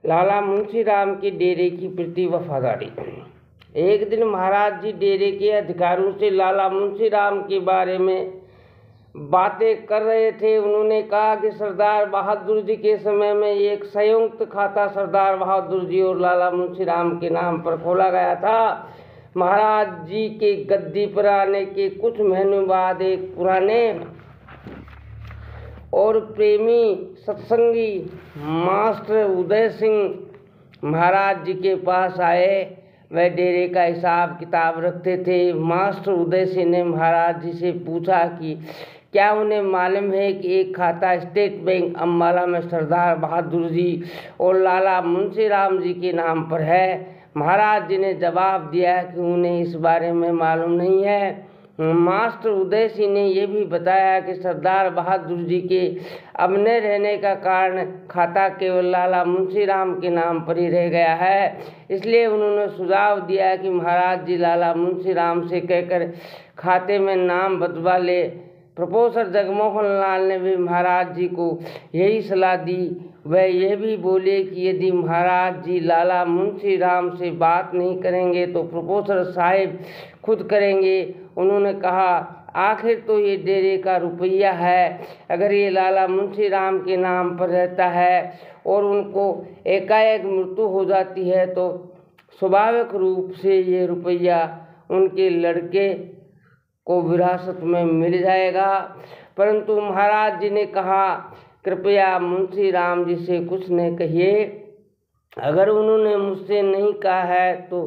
लाला मुंशीराम के डेरे की प्रति वफादारी। एक दिन महाराज जी डेरे के अधिकारियों से लाला मुंशीराम के बारे में बातें कर रहे थे। उन्होंने कहा कि सरदार बहादुर जी के समय में एक संयुक्त खाता सरदार बहादुर जी और लाला मुंशीराम के नाम पर खोला गया था। महाराज जी के गद्दी पर आने के कुछ महीनों बाद एक पुराने और प्रेमी सत्संगी मास्टर उदय सिंह महाराज जी के पास आए। वह डेरे का हिसाब किताब रखते थे। मास्टर उदय सिंह ने महाराज जी से पूछा कि क्या उन्हें मालूम है कि एक खाता स्टेट बैंक अम्बाला में सरदार बहादुर जी और लाला मुंशीराम जी के नाम पर है। महाराज जी ने जवाब दिया कि उन्हें इस बारे में मालूम नहीं है। मास्टर उदय सिंह ने यह भी बताया कि सरदार बहादुर जी के अब न रहने का कारण खाता केवल लाला मुंशीराम के नाम पर ही रह गया है। इसलिए उन्होंने सुझाव दिया कि महाराज जी लाला मुंशीराम से कहकर खाते में नाम बदलवा ले। प्रोफेसर जगमोहन लाल ने भी महाराज जी को यही सलाह दी। वह यह भी बोले कि यदि महाराज जी लाला मुंशीराम से बात नहीं करेंगे तो प्रोफेसर साहिब खुद करेंगे। उन्होंने कहा, आखिर तो ये डेरे का रुपया है। अगर ये लाला मुंशीराम के नाम पर रहता है और उनको एकाएक मृत्यु हो जाती है तो स्वाभाविक रूप से ये रुपया उनके लड़के को विरासत में मिल जाएगा। परंतु महाराज जी ने कहा, कृपया मुंशीराम जी से कुछ न कहिए। अगर उन्होंने मुझसे नहीं कहा है तो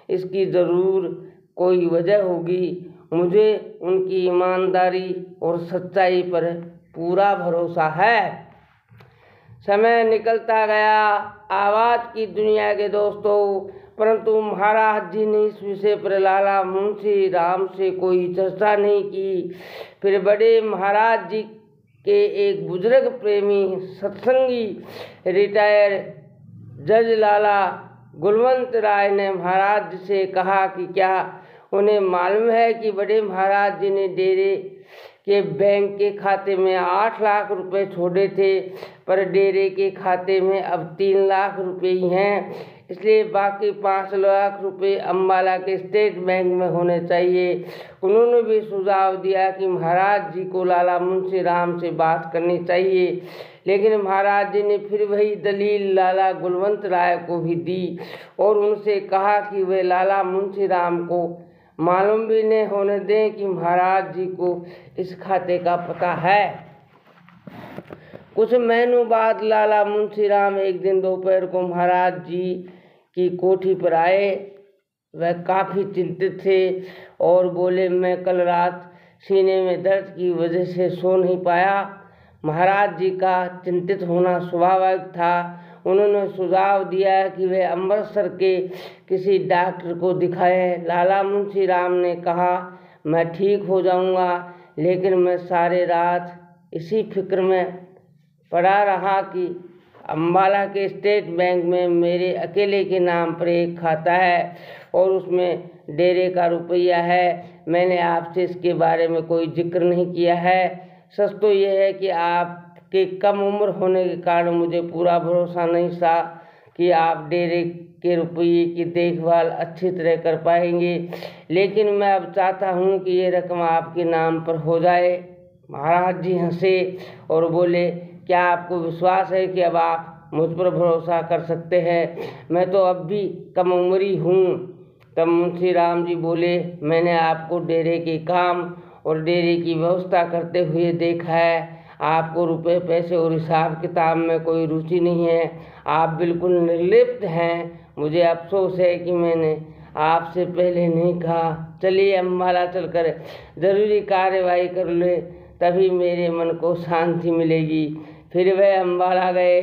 इसकी ज़रूर कोई वजह होगी। मुझे उनकी ईमानदारी और सच्चाई पर पूरा भरोसा है। समय निकलता गया आवाज़ की दुनिया के दोस्तों, परंतु महाराज जी ने इस विषय पर लाला मुंशीराम से कोई चर्चा नहीं की। फिर बड़े महाराज जी के एक बुजुर्ग प्रेमी सत्संगी रिटायर जज लाला गुलवंत राय ने महाराज जी से कहा कि क्या उन्हें मालूम है कि बड़े महाराज जी ने डेरे के बैंक के खाते में 8 लाख रुपए छोड़े थे, पर डेरे के खाते में अब 3 लाख रुपए ही हैं। इसलिए बाकी 5 लाख रुपए अम्बाला के स्टेट बैंक में होने चाहिए। उन्होंने भी सुझाव दिया कि महाराज जी को लाला मुंशीराम से बात करनी चाहिए, लेकिन महाराज जी ने फिर वही दलील लाला गुलवंत राय को भी दी और उनसे कहा कि वे लाला मुंशीराम को मालूम भी नहीं होने दें कि महाराज जी को इस खाते का पता है। कुछ महीनों बाद लाला मुंशीराम एक दिन दोपहर को महाराज जी की कोठी पर आए। वह काफ़ी चिंतित थे और बोले, मैं कल रात सीने में दर्द की वजह से सो नहीं पाया। महाराज जी का चिंतित होना स्वाभाविक था। उन्होंने सुझाव दिया कि वे अमृतसर के किसी डॉक्टर को दिखाएं। लाला मुंशीराम ने कहा, मैं ठीक हो जाऊंगा, लेकिन मैं सारे रात इसी फिक्र में पड़ा रहा कि अम्बाला के स्टेट बैंक में मेरे अकेले के नाम पर एक खाता है और उसमें डेरे का रुपया है। मैंने आपसे इसके बारे में कोई जिक्र नहीं किया है। सच तो यह है कि आपके कम उम्र होने के कारण मुझे पूरा भरोसा नहीं था कि आप डेरे के रुपये की देखभाल अच्छी तरह कर पाएंगे, लेकिन मैं अब चाहता हूँ कि ये रकम आपके नाम पर हो जाए। महाराज जी हंसे और बोले, क्या आपको विश्वास है कि अब आप मुझ पर भरोसा कर सकते हैं? मैं तो अब भी कम उम्री हूँ। तब मुंशीराम जी बोले, मैंने आपको डेरे के काम और डेरे की व्यवस्था करते हुए देखा है। आपको रुपए पैसे और हिसाब किताब में कोई रुचि नहीं है। आप बिल्कुल निर्लिप्त हैं। मुझे अफसोस है कि मैंने आपसे पहले नहीं कहा। चलिए अम्बाला चलकर ज़रूरी कार्यवाही कर ले, तभी मेरे मन को शांति मिलेगी। फिर वह अम्बाला गए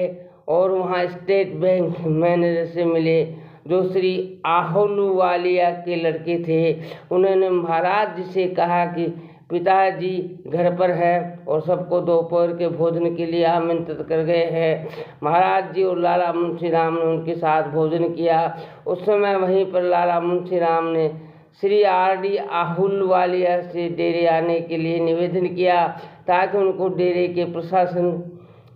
और वहाँ स्टेट बैंक मैनेजर से मिले, जो श्री आहलूवालिया के लड़के थे। उन्होंने महाराज जी से कहा कि पिताजी घर पर है और सबको दोपहर के भोजन के लिए आमंत्रित कर गए हैं। महाराज जी और लाला मुंशीराम ने उनके साथ भोजन किया। उस समय वहीं पर लाला मुंशीराम ने श्री R.D. आहलूवालिया से डेरे आने के लिए निवेदन किया ताकि उनको डेरे के प्रशासन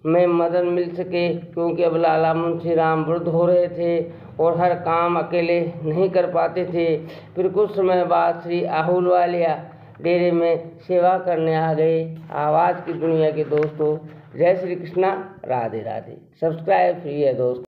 में मदद मिल सके, क्योंकि अब लाला मुंशी राम वृद्ध हो रहे थे और हर काम अकेले नहीं कर पाते थे। फिर कुछ समय बाद श्री आहूलवालिया डेरे में सेवा करने आ गए। आवाज़ की दुनिया के दोस्तों, जय श्री कृष्णा, राधे राधे। सब्सक्राइब फ्री है दोस्तों।